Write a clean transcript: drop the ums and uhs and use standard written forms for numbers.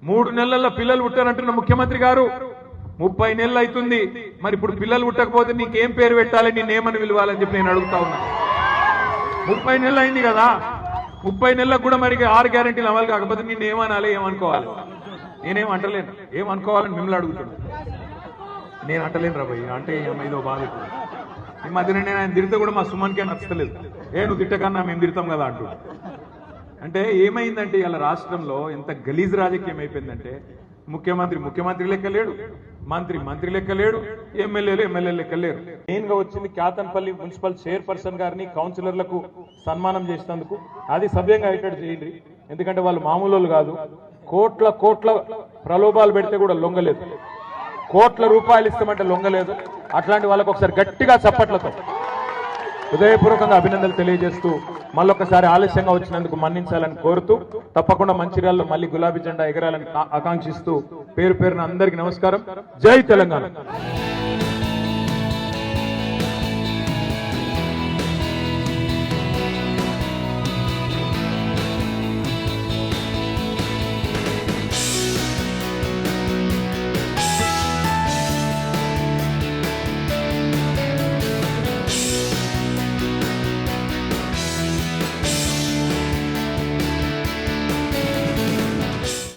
3 నెలల్లో పిల్లలు పుట్టారంటున్న ముఖ్యమంత్రి గారు 30 నెలలు అవుతుంది. మరి ఇప్పుడు పిల్లలు పుట్టకపోతే నీకేం పేరు పెట్టాలి, నేనేమని పిలవాలని చెప్పి నేను అడుగుతా ఉన్నా. 30 నెలలు అయింది కదా, 30 నెలలకు కూడా మరి 6 గ్యారెంటీలు అమలు కాకపోతే నేను ఏమనాలి, ఏమనుకోవాలి? నేనేం అంటలేను, ఏమనుకోవాలని మిమ్మల్ని అడుగుతున్నా. నేను అంటలేను రా భయ్, అంటే ఏదో బాధ. ఈ మధ్యన నేను ఆయన తిడితే కూడా మా సుమన్కే నచ్చలేదు. నువ్వు తిట్టకన్నా మేము తిడతాం కదా అంటూ. అంటే ఏమైందంటే ఇలా రాష్ట్రంలో ఎంత గలీజ్ రాజకీయం అయిపోయిందంటే ముఖ్యమంత్రి లెక్క లేడు, మంత్రి లెక్క లేడు, ఎమ్మెల్యేలు లెక్క లేరు. మెయిన్ గా వచ్చింది క్యాతన్పల్లి మున్సిపల్ చైర్పర్సన్ గారిని కౌన్సిలర్లకు సన్మానం చేసినందుకు. అది సభ్యంగా అయ్యేటట్టు చేయండి, ఎందుకంటే వాళ్ళు మామూలు కాదు. కోట్ల ప్రలోభాలు పెడితే కూడా లొంగలేదు, కోట్ల రూపాయలు ఇస్తామంటే లొంగలేదు. అట్లాంటి వాళ్ళకు ఒకసారి గట్టిగా చప్పట్లతో హృదయపూర్వకంగా అభినందనలు తెలియజేస్తూ మళ్ళొకసారి ఆలస్యంగా వచ్చినందుకు మన్నించాలని కోరుతూ తప్పకుండా మంచిర్యాలలో మళ్ళీ గులాబీ జెండా ఎగరాలని ఆకాంక్షిస్తూ పేరున అందరికీ నమస్కారం. జై తెలంగాణ.